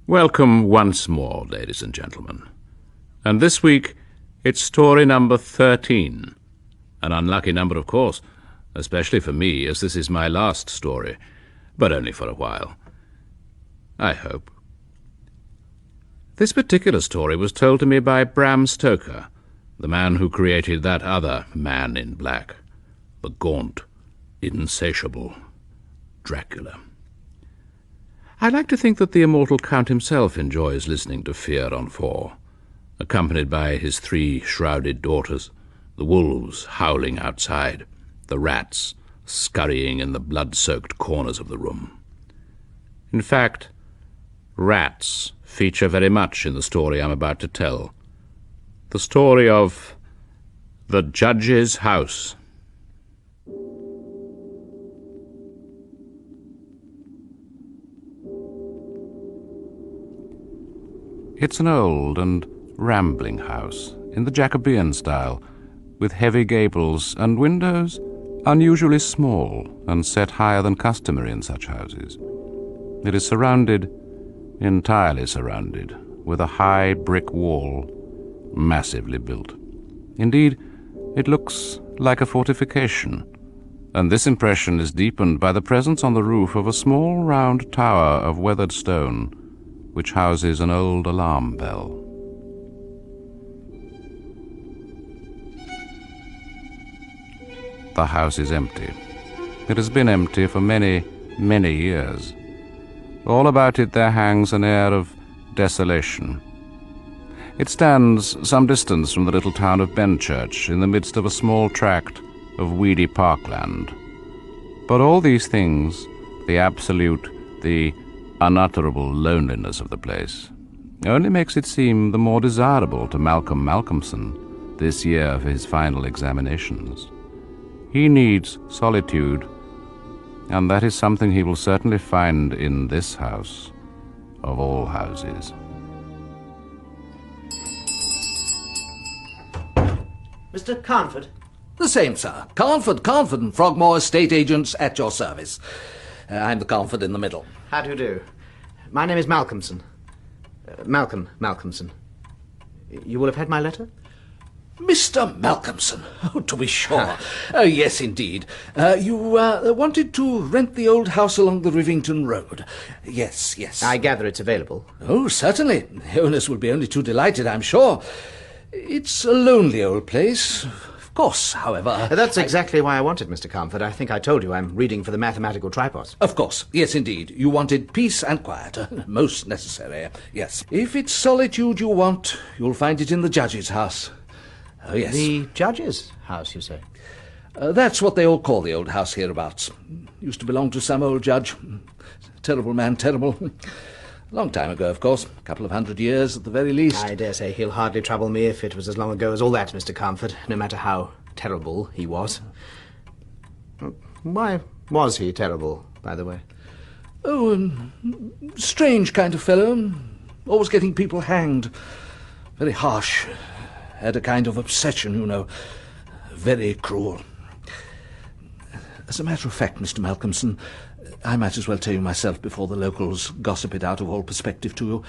Welcome once more, ladies and gentlemen. And this week, it's story number 13. An unlucky number, of course, especially for me, as this is my last story, but only for a while. I hope. This particular story was told to me by Bram Stoker, the man who created that other man in black, the gaunt, insatiable Dracula. I like to think that the immortal Count himself enjoys listening to Fear on 4, accompanied by his 3 shrouded daughters, the wolves howling outside, the rats scurrying in the blood-soaked corners of the room. In fact, rats feature very much in the story I'm about to tell, the story of the Judge's House. It's an old and rambling house, in the Jacobean style, with heavy gables and windows unusually small and set higher than customary in such houses. It is entirely surrounded, with a high brick wall, massively built. Indeed, it looks like a fortification, and this impression is deepened by the presence on the roof of a small round tower of weathered stone, which houses an old alarm bell. The house is empty. It has been empty for many, many years. All about it there hangs an air of desolation. It stands some distance from the little town of Benchurch, in the midst of a small tract of weedy parkland. But all these things, the absolute, the unutterable loneliness of the place, only makes it seem the more desirable to Malcolm Malcolmson this year for his final examinations. He needs solitude, and that is something he will certainly find in this house, of all houses. Mr. Carnford? The same, sir. Carnford and Frogmore estate agents at your service. I'm the Carnford in the middle. How do you do? My name is Malcolmson. Malcolm Malcolmson. You will have had my letter? Mr. Malcolmson. Oh, to be sure. Yes, indeed. You wanted to rent the old house along the Rivington Road. Yes. I gather it's available. Oh, certainly. The owners will be only too delighted, I'm sure. It's a lonely old place. Of course, however... That's exactly why I wanted, Mr. Carnford. I think I told you I'm reading for the mathematical tripos. Of course. Yes, indeed. You wanted peace and quiet. Most necessary. Yes. If it's solitude you want, you'll find it in the Judge's house. Oh, yes. The Judge's house, you say? That's what they all call the old house hereabouts. Used to belong to some old judge. Terrible man, terrible. Long time ago, of course. A couple of 100 years at the very least. I dare say he'll hardly trouble me if it was as long ago as all that, Mr. Carnford, no matter how terrible he was. Why was he terrible, by the way? Oh, strange kind of fellow. Always getting people hanged. Very harsh. Had a kind of obsession, you know. Very cruel. As a matter of fact, Mr. Malcolmson, I might as well tell you myself before the locals gossip it out of all perspective to you.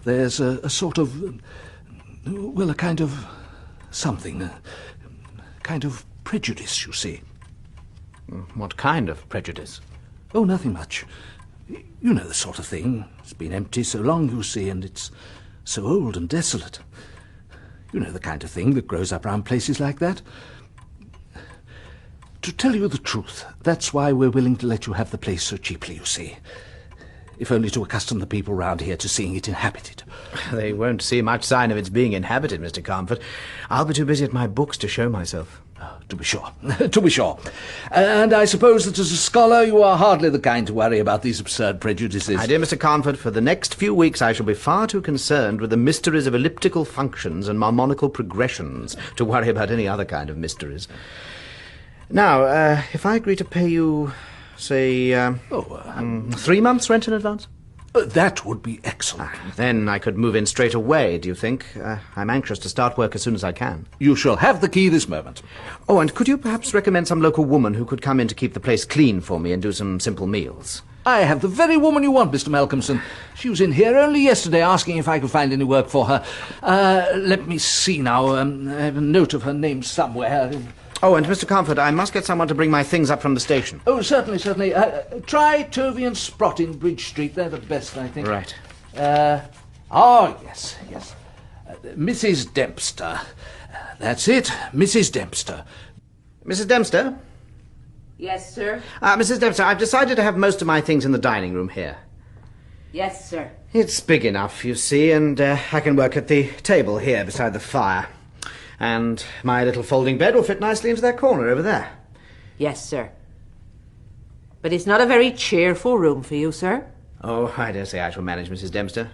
There's a sort of... well, a kind of... something. A kind of prejudice, you see. What kind of prejudice? Oh, nothing much. You know the sort of thing. It's been empty so long, you see, and it's so old and desolate. You know the kind of thing that grows up round places like that. To tell you the truth, that's why we're willing to let you have the place so cheaply, you see. If only to accustom the people round here to seeing it inhabited. They won't see much sign of its being inhabited, Mr. Carnford. I'll be too busy at my books to show myself. To be sure. To be sure. And I suppose that as a scholar you are hardly the kind to worry about these absurd prejudices. My dear Mr. Carnford, for the next few weeks I shall be far too concerned with the mysteries of elliptical functions and harmonical progressions to worry about any other kind of mysteries. Now, if I agree to pay you, say, 3 months' rent in advance? That would be excellent. Then I could move in straight away, do you think? I'm anxious to start work as soon as I can. You shall have the key this moment. Oh, and could you perhaps recommend some local woman who could come in to keep the place clean for me and do some simple meals? I have the very woman you want, Mr. Malcolmson. She was in here only yesterday asking if I could find any work for her. Let me see now. I have a note of her name somewhere. Oh, and Mr. Comfort, I must get someone to bring my things up from the station. Oh, certainly, certainly. Try Tovey and Sprott in Bridge Street. They're the best, I think. Right. Yes. Mrs. Dempster. That's it, Mrs. Dempster. Mrs. Dempster? Yes, sir. Mrs. Dempster, I've decided to have most of my things in the dining room here. Yes, sir. It's big enough, you see, and I can work at the table here beside the fire. And my little folding bed will fit nicely into that corner over there. Yes, sir. But it's not a very cheerful room for you, sir. Oh, I dare say I shall manage, Mrs. Dempster.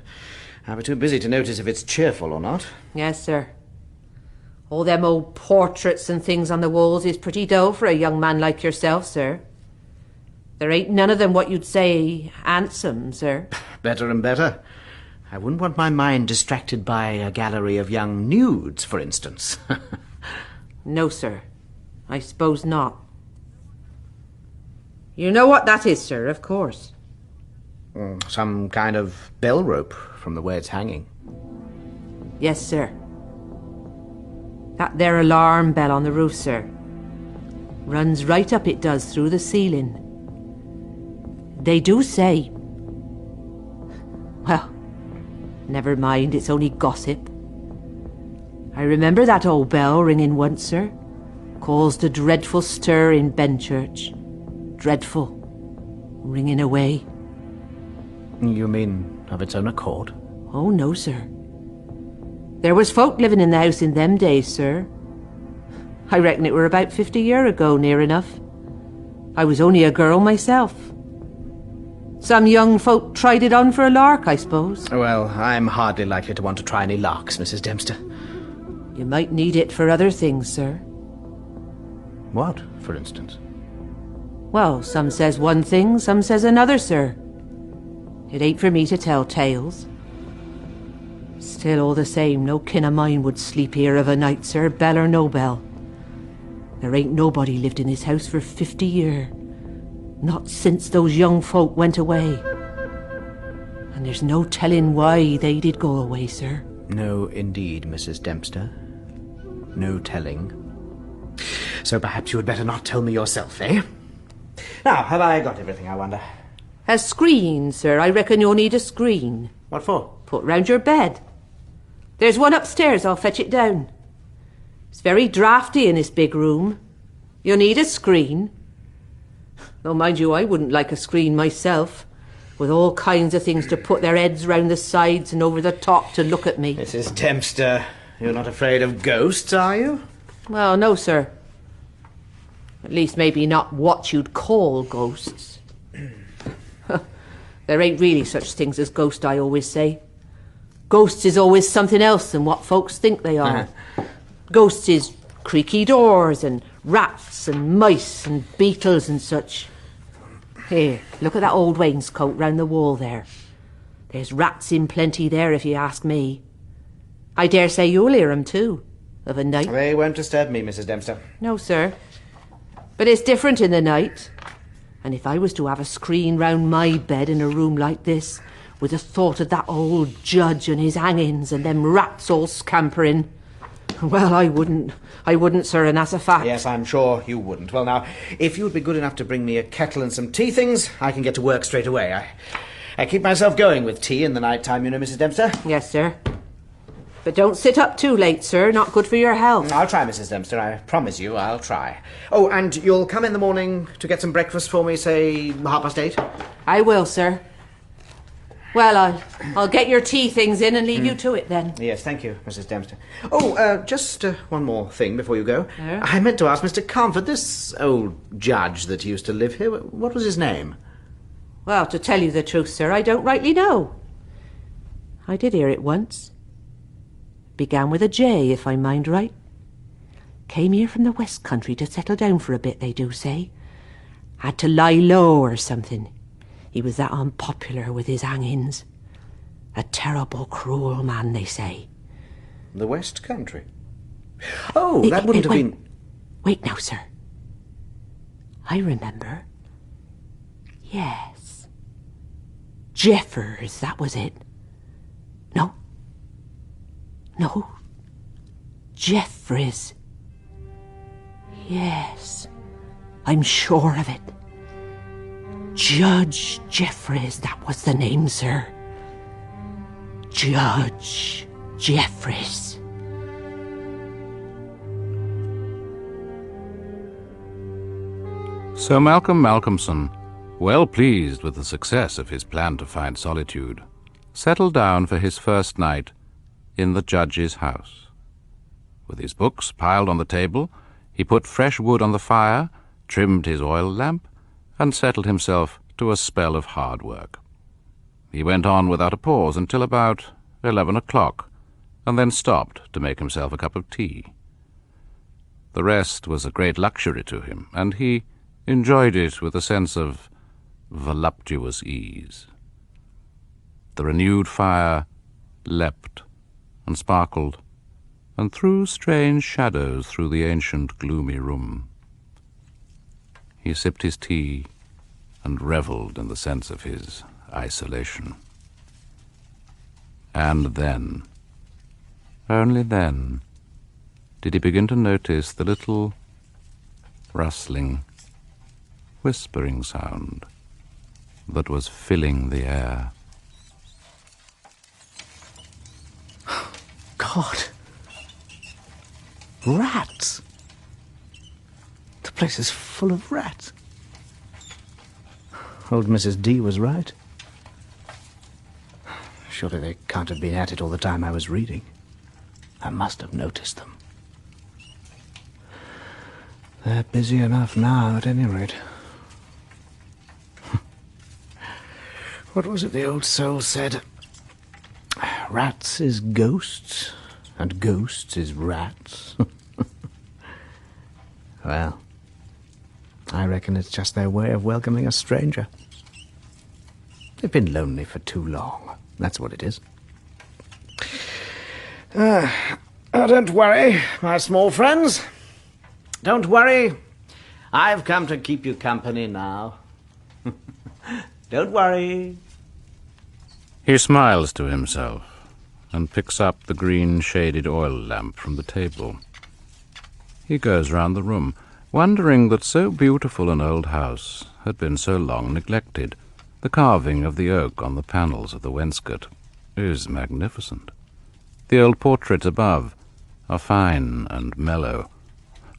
I'll be too busy to notice if it's cheerful or not. Yes, sir. All them old portraits and things on the walls is pretty dull for a young man like yourself, sir. There ain't none of them what you'd say handsome, sir. Better and better. I wouldn't want my mind distracted by a gallery of young nudes, for instance. No, sir. I suppose not. You know what that is, sir, of course. Some kind of bell rope from the way it's hanging. Yes, sir. That there alarm bell on the roof, sir. Runs right up, it does, through the ceiling. They do say... Well, never mind, it's only gossip. I remember that old bell ringing once, sir. Caused a dreadful stir in Benchurch. Dreadful. Ringing away. You mean of its own accord? Oh, no, sir. There was folk living in the house in them days, sir. I reckon it were about 50 year ago, near enough. I was only a girl myself. Some young folk tried it on for a lark, I suppose. Well, I'm hardly likely to want to try any larks, Mrs. Dempster. You might need it for other things, sir. What, for instance? Well, some says one thing, some says another, sir. It ain't for me to tell tales. Still, all the same, no kin of mine would sleep here of a night, sir, bell or no bell. There ain't nobody lived in this house for 50 year. Not since those young folk went away. And there's no telling why they did go away, sir. No, indeed, Mrs. Dempster. No telling. So perhaps you had better not tell me yourself, eh? Now, have I got everything, I wonder? A screen, sir. I reckon you'll need a screen. What for? Put round your bed. There's one upstairs, I'll fetch it down. It's very draughty in this big room. You'll need a screen. Though, mind you, I wouldn't like a screen myself, with all kinds of things to put their heads round the sides and over the top to look at me. Mrs. Dempster, you're not afraid of ghosts, are you? Well, no, sir. At least maybe not what you'd call ghosts. There ain't really such things as ghosts, I always say. Ghosts is always something else than what folks think they are. Ghosts is creaky doors and rats and mice and beetles and such. Here, look at that old wainscot round the wall there. There's rats in plenty there, if you ask me. I dare say you'll hear 'em too, of a night. They won't disturb me, Mrs. Dempster. No, sir. But it's different in the night. And if I was to have a screen round my bed in a room like this, with the thought of that old judge and his hangings and them rats all scampering, well, I wouldn't, sir, and that's a fact. Yes, I'm sure you wouldn't. Well, now, if you'd be good enough to bring me a kettle and some tea things, I can get to work straight away. I keep myself going with tea in the night time, you know, Mrs. Dempster. Yes, sir. But don't sit up too late, sir. Not good for your health. I'll try, Mrs. Dempster. I promise you I'll try. Oh, and you'll come in the morning to get some breakfast for me, say, 8:30? I will, sir. Well, I'll get your tea things in and leave you to it then. Yes, thank you, Mrs. Dempster. Oh, just one more thing before you go. Yeah? I meant to ask Mr. Comfort, this old judge that used to live here, what was his name? Well, to tell you the truth, sir, I don't rightly know. I did hear it once. Began with a J, if I mind right. Came here from the West Country to settle down for a bit, they do say. Had to lie low or something. He was that unpopular with his hangings. A terrible, cruel man, they say. The West Country? Oh, that wouldn't have been... Wait now, sir. I remember. Yes. Jeffers, that was it. No. No. Jeffries. Yes, I'm sure of it. Judge Jeffries, that was the name, sir. Judge Jeffries. So Malcolm Malcolmson, well pleased with the success of his plan to find solitude, settled down for his first night in the judge's house. With his books piled on the table, he put fresh wood on the fire, trimmed his oil lamp, and settled himself to a spell of hard work. He went on without a pause until about 11 o'clock, and then stopped to make himself a cup of tea. The rest was a great luxury to him, and he enjoyed it with a sense of voluptuous ease. The renewed fire leapt and sparkled, and threw strange shadows through the ancient gloomy room. He sipped his tea and revelled in the sense of his isolation. And then, only then, did he begin to notice the little rustling, whispering sound that was filling the air. God. Rats. The place is full of rats. Old Mrs. D was right. Surely they can't have been at it all the time I was reading. I must have noticed them. They're busy enough now, at any rate. What was it the old soul said? Rats is ghosts, and ghosts is rats. Well, I reckon it's just their way of welcoming a stranger. They've been lonely for too long. That's what it is. Don't worry, my small friends. Don't worry. I've come to keep you company now. Don't worry. He smiles to himself and picks up the green-shaded oil lamp from the table. He goes round the room, wondering that so beautiful an old house had been so long neglected. The carving of the oak on the panels of the wainscot is magnificent. The old portraits above are fine and mellow,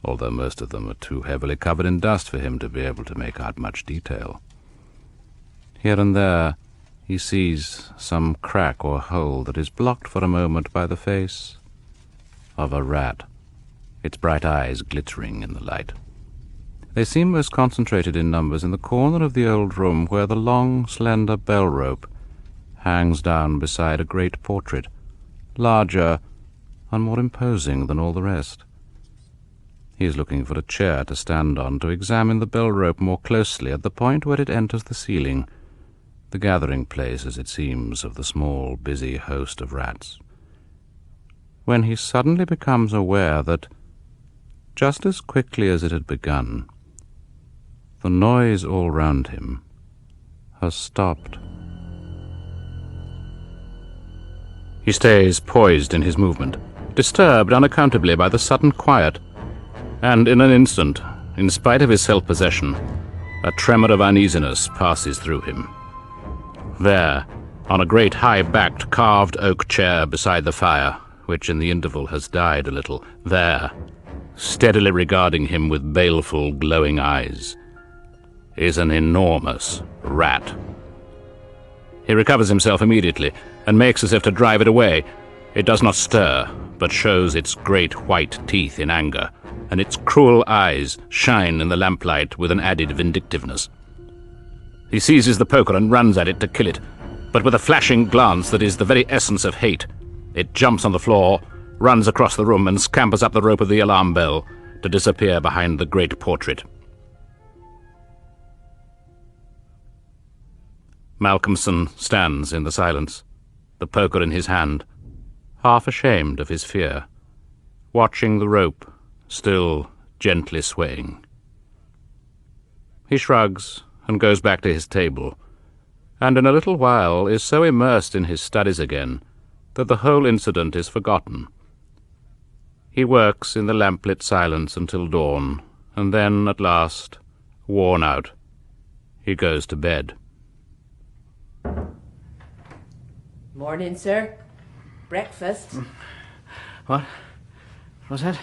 although most of them are too heavily covered in dust for him to be able to make out much detail. Here and there he sees some crack or hole that is blocked for a moment by the face of a rat, its bright eyes glittering in the light. They seem most concentrated in numbers in the corner of the old room where the long, slender bell rope hangs down beside a great portrait, larger and more imposing than all the rest. He is looking for a chair to stand on to examine the bell rope more closely at the point where it enters the ceiling, the gathering place, as it seems, of the small, busy host of rats, when he suddenly becomes aware that, just as quickly as it had begun, the noise all round him has stopped. He stays poised in his movement, disturbed unaccountably by the sudden quiet, and in an instant, in spite of his self-possession, a tremor of uneasiness passes through him. There, on a great high-backed carved oak chair beside the fire, which in the interval has died a little, there, steadily regarding him with baleful, glowing eyes, is an enormous rat. He recovers himself immediately and makes as if to drive it away. It does not stir, but shows its great white teeth in anger, and its cruel eyes shine in the lamplight with an added vindictiveness. He seizes the poker and runs at it to kill it, but with a flashing glance that is the very essence of hate, it jumps on the floor, runs across the room, and scampers up the rope of the alarm bell to disappear behind the great portrait. Malcolmson stands in the silence, the poker in his hand, half ashamed of his fear, watching the rope still gently swaying. He shrugs and goes back to his table, and in a little while is so immersed in his studies again that the whole incident is forgotten. He works in the lamplit silence until dawn, and then, at last, worn out, he goes to bed. Morning, sir. Breakfast. What? What's that?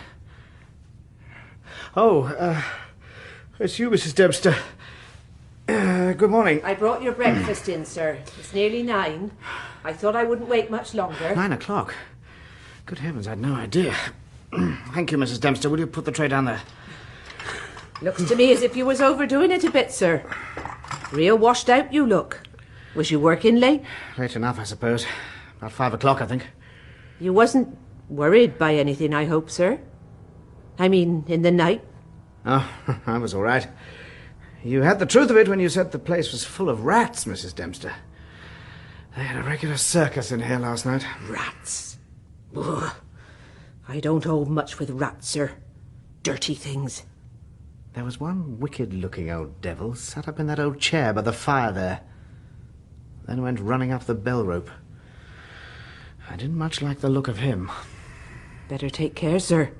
Oh, it's you, Mrs. Dempster. Good morning. I brought your breakfast in, sir. It's nearly 9. I thought I wouldn't wait much longer. 9 o'clock? Good heavens, I'd no idea. Thank you, Mrs. Dempster. Will you put the tray down there? Looks to me as if you was overdoing it a bit, sir. Real washed out you look. Was you working late? Late enough, I suppose. About 5 o'clock, I think. You wasn't worried by anything, I hope, sir? I mean, in the night? Oh, I was all right. You had the truth of it when you said the place was full of rats, Mrs. Dempster. They had a regular circus in here last night. Rats. Ugh. I don't hold much with rats, sir. Dirty things. There was one wicked-looking old devil sat up in that old chair by the fire there. Then went running up the bell rope. I didn't much like the look of him. Better take care, sir.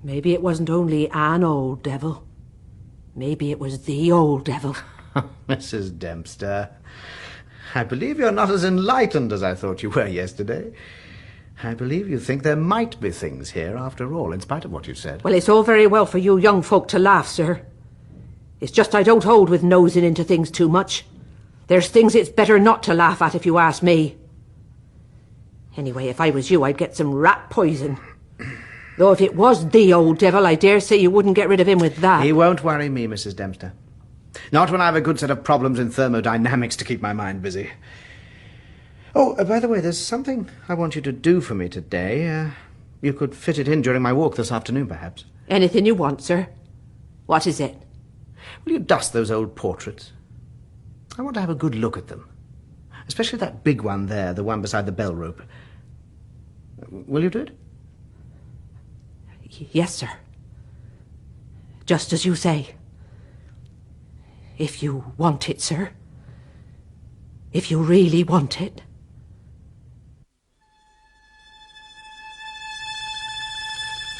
Maybe it wasn't only an old devil. Maybe it was the old devil. Mrs. Dempster, I believe you're not as enlightened as I thought you were yesterday. I believe you think there might be things here after all, in spite of what you said. Well, it's all very well for you young folk to laugh, sir. It's just I don't hold with nosing into things too much. There's things it's better not to laugh at, if you ask me. Anyway, if I was you, I'd get some rat poison. Though if it was the old devil, I dare say you wouldn't get rid of him with that. He won't worry me, Mrs. Dempster. Not when I have a good set of problems in thermodynamics to keep my mind busy. Oh, by the way, there's something I want you to do for me today. You could fit it in during my walk this afternoon, perhaps. Anything you want, sir. What is it? Will you dust those old portraits? I want to have a good look at them. Especially that big one there, the one beside the bell rope. Will you do it? Yes, sir. Just as you say. If you want it, sir. If you really want it.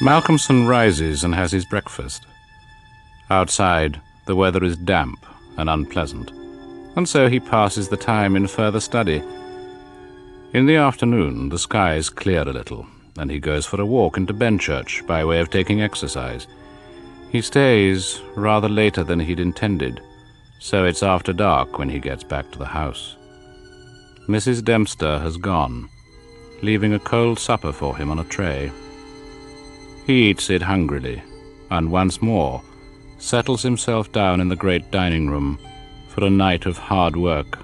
Malcolmson rises and has his breakfast. Outside, the weather is damp and unpleasant, and so he passes the time in further study. In the afternoon, the skies clear a little, and he goes for a walk into Benchurch by way of taking exercise. He stays rather later than he'd intended, so it's after dark when he gets back to the house. Mrs. Dempster has gone, leaving a cold supper for him on a tray. He eats it hungrily, and once more settles himself down in the great dining room for a night of hard work.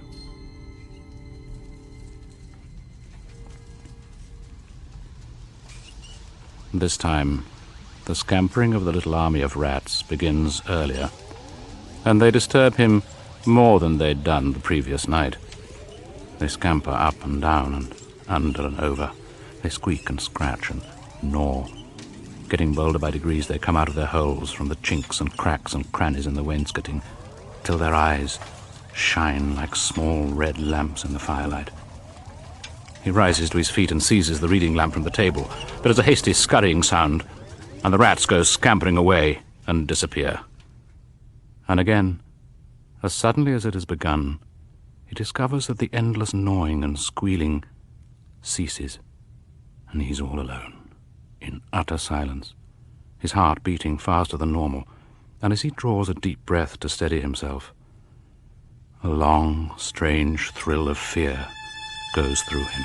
This time, the scampering of the little army of rats begins earlier, and they disturb him more than they'd done the previous night. They scamper up and down and under and over. They squeak and scratch and gnaw. Getting bolder by degrees, they come out of their holes from the chinks and cracks and crannies in the wainscoting, till their eyes shine like small red lamps in the firelight. He rises to his feet and seizes the reading lamp from the table. There is a hasty scurrying sound, and the rats go scampering away and disappear. And again, as suddenly as it has begun, he discovers that the endless gnawing and squealing ceases, and he's all alone, in utter silence, his heart beating faster than normal, and as he draws a deep breath to steady himself, a long, strange thrill of fear goes through him.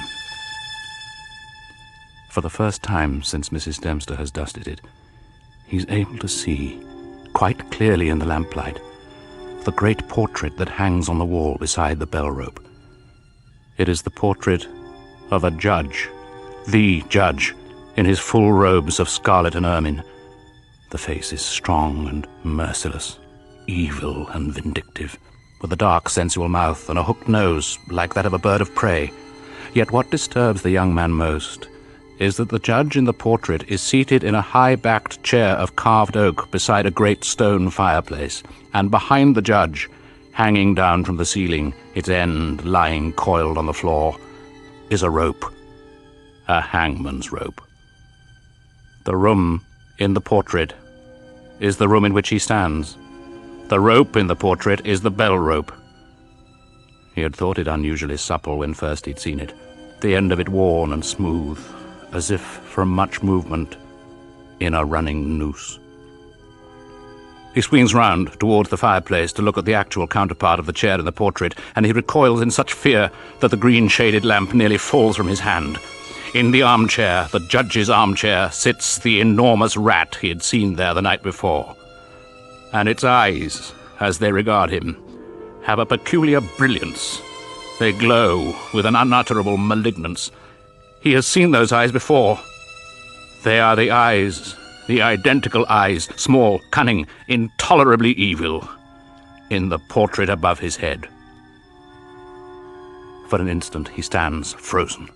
For the first time since Mrs. Dempster has dusted it, he's able to see, quite clearly in the lamplight, the great portrait that hangs on the wall beside the bell rope. It is the portrait of a judge, the judge, in his full robes of scarlet and ermine. The face is strong and merciless, evil and vindictive, with a dark, sensual mouth and a hooked nose like that of a bird of prey. Yet what disturbs the young man most is that the judge in the portrait is seated in a high-backed chair of carved oak beside a great stone fireplace, and behind the judge, Hanging down from the ceiling, its end lying coiled on the floor, is a rope, a hangman's rope. The room in the portrait is the room in which he stands. The rope in the portrait is the bell rope. He had thought it unusually supple when first he'd seen it, the end of it worn and smooth, as if from much movement in a running noose. He swings round towards the fireplace to look at the actual counterpart of the chair in the portrait, and he recoils in such fear that the green-shaded lamp nearly falls from his hand. In the armchair, the judge's armchair, sits the enormous rat he had seen there the night before. And its eyes, as they regard him, have a peculiar brilliance. They glow with an unutterable malignance. He has seen those eyes before. They are the eyes, the identical eyes, small, cunning, intolerably evil, in the portrait above his head. For an instant he stands frozen.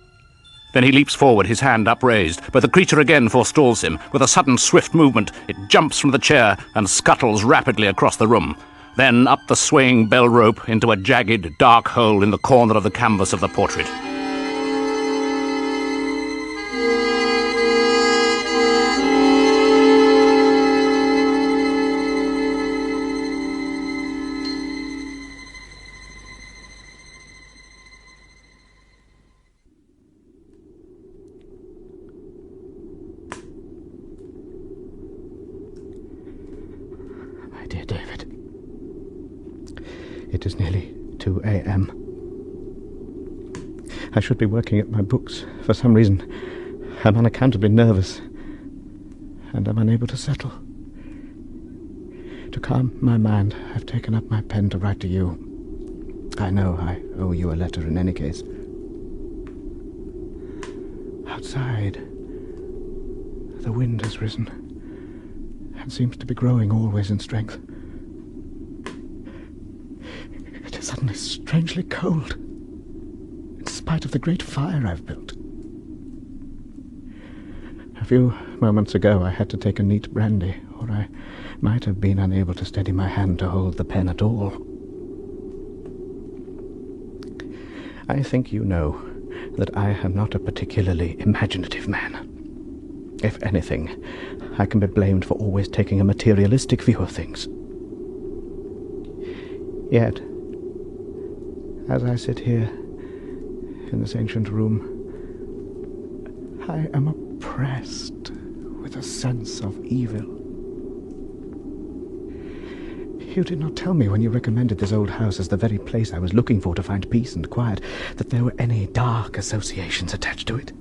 Then he leaps forward, his hand upraised, but the creature again forestalls him. With a sudden, swift movement, it jumps from the chair and scuttles rapidly across the room. Then up the swaying bell rope into a jagged, dark hole in the corner of the canvas of the portrait. Dear David, it is nearly 2 a.m. I should be working at my books. For some reason, I'm unaccountably nervous, and I'm unable to settle. To calm my mind, I've taken up my pen to write to you. I know I owe you a letter in any case. Outside, the wind has risen and seems to be growing always in strength. It is suddenly strangely cold, in spite of the great fire I've built. A few moments ago I had to take a neat brandy, or I might have been unable to steady my hand to hold the pen at all. I think you know that I am not a particularly imaginative man. If anything, I can be blamed for always taking a materialistic view of things. Yet, as I sit here in this ancient room, I am oppressed with a sense of evil. You did not tell me when you recommended this old house as the very place I was looking for to find peace and quiet that there were any dark associations attached to it.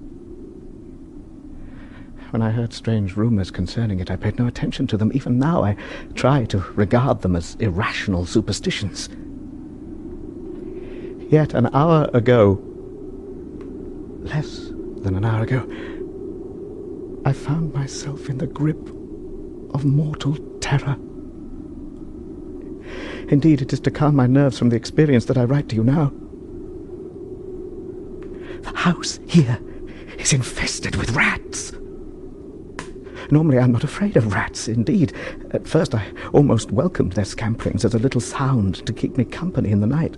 When I heard strange rumors concerning it, I paid no attention to them. Even now, I try to regard them as irrational superstitions. Yet an hour ago, less than an hour ago, I found myself in the grip of mortal terror. Indeed, it is to calm my nerves from the experience that I write to you now. The house here is infested with rats. Normally I'm not afraid of rats. Indeed, at first I almost welcomed their scamperings as a little sound to keep me company in the night.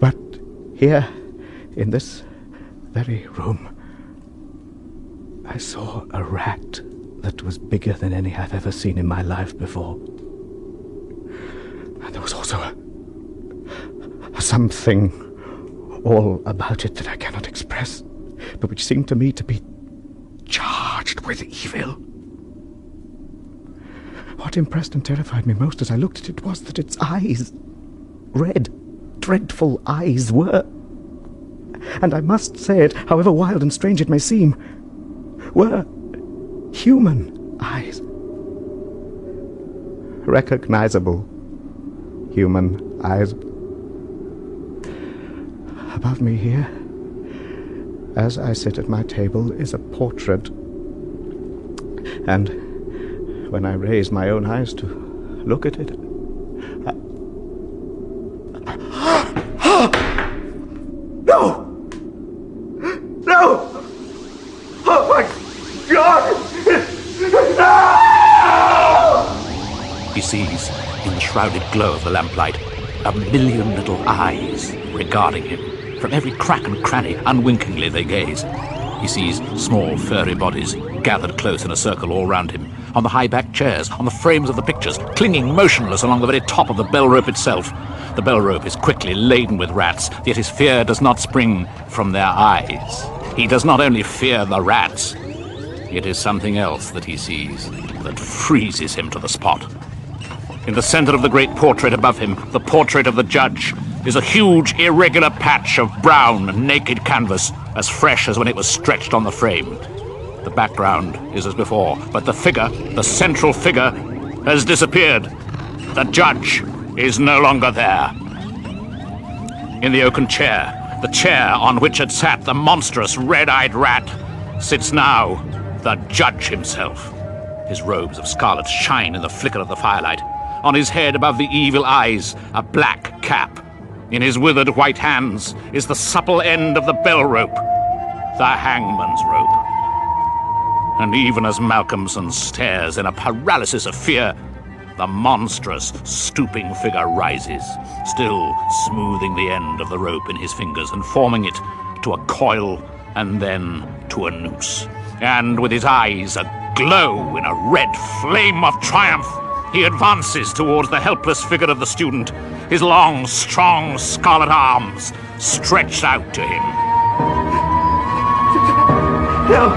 But here, in this very room, I saw a rat that was bigger than any I've ever seen in my life before. And there was also a something all about it that I cannot express, but which seemed to me to be charged with evil. What impressed and terrified me most as I looked at it was that its eyes, red, dreadful eyes, were, and I must say it, however wild and strange it may seem, were human eyes. Recognizable human eyes. Above me here, as I sit at my table, is a portrait. And when I raise my own eyes to look at it, No! No! Oh my God! No! He sees, in the shrouded glow of the lamplight, 1,000,000 little eyes regarding him. From every crack and cranny, unwinkingly they gaze. He sees small, furry bodies gathered close in a circle all round him, on the high-backed chairs, on the frames of the pictures, clinging motionless along the very top of the bell rope itself. The bell rope is quickly laden with rats, yet his fear does not spring from their eyes. He does not only fear the rats, it is something else that he sees that freezes him to the spot. In the center of the great portrait above him, the portrait of the judge, is a huge, irregular patch of brown, naked canvas, as fresh as when it was stretched on the frame. The background is as before, but the figure, the central figure, has disappeared. The judge is no longer there. In the oaken chair, the chair on which had sat the monstrous red-eyed rat, sits now the judge himself. His robes of scarlet shine in the flicker of the firelight. On his head, above the evil eyes, a black cap. In his withered white hands is the supple end of the bell rope, the hangman's rope. And even as Malcolmson stares in a paralysis of fear, the monstrous, stooping figure rises, still smoothing the end of the rope in his fingers and forming it to a coil and then to a noose. And with his eyes aglow in a red flame of triumph, he advances towards the helpless figure of the student, his long, strong, scarlet arms stretched out to him. No!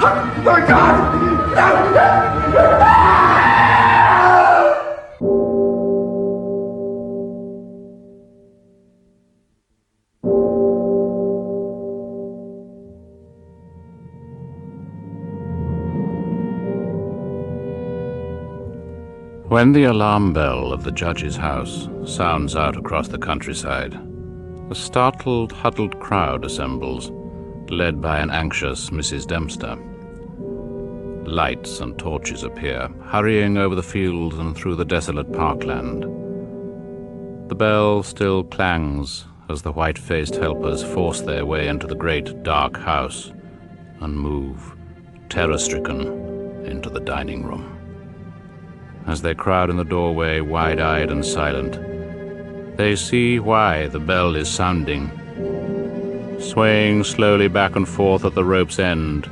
Oh, my God! No! When the alarm bell of the judge's house sounds out across the countryside, a startled, huddled crowd assembles, led by an anxious Mrs. Dempster. Lights and torches appear, hurrying over the fields and through the desolate parkland. The bell still clangs as the white-faced helpers force their way into the great, dark house and move, terror-stricken, into the dining room. As they crowd in the doorway, wide-eyed and silent, they see why the bell is sounding. Swaying slowly back and forth at the rope's end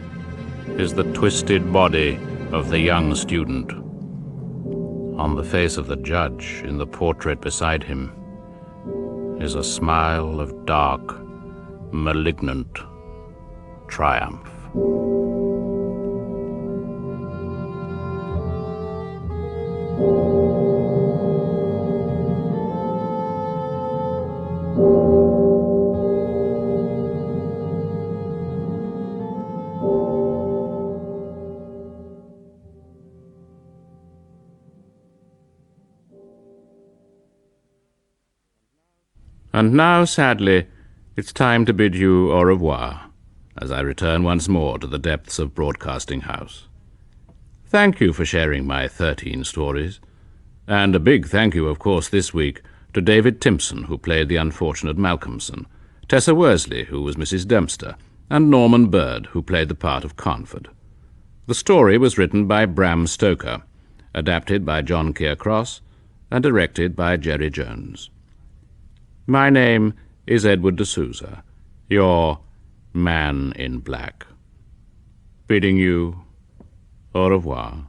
is the twisted body of the young student. On the face of the judge, in the portrait beside him, is a smile of dark, malignant triumph. And now, sadly, it's time to bid you au revoir, as I return once more to the depths of Broadcasting House. Thank you for sharing my 13 stories, and a big thank you, of course, this week to David Timpson, who played the unfortunate Malcolmson, Tessa Worsley, who was Mrs. Dempster, and Norman Bird, who played the part of Carnford. The story was written by Bram Stoker, adapted by John Keir Cross, and directed by Jerry Jones. My name is Edward de Souza, your Man in Black, bidding you au revoir.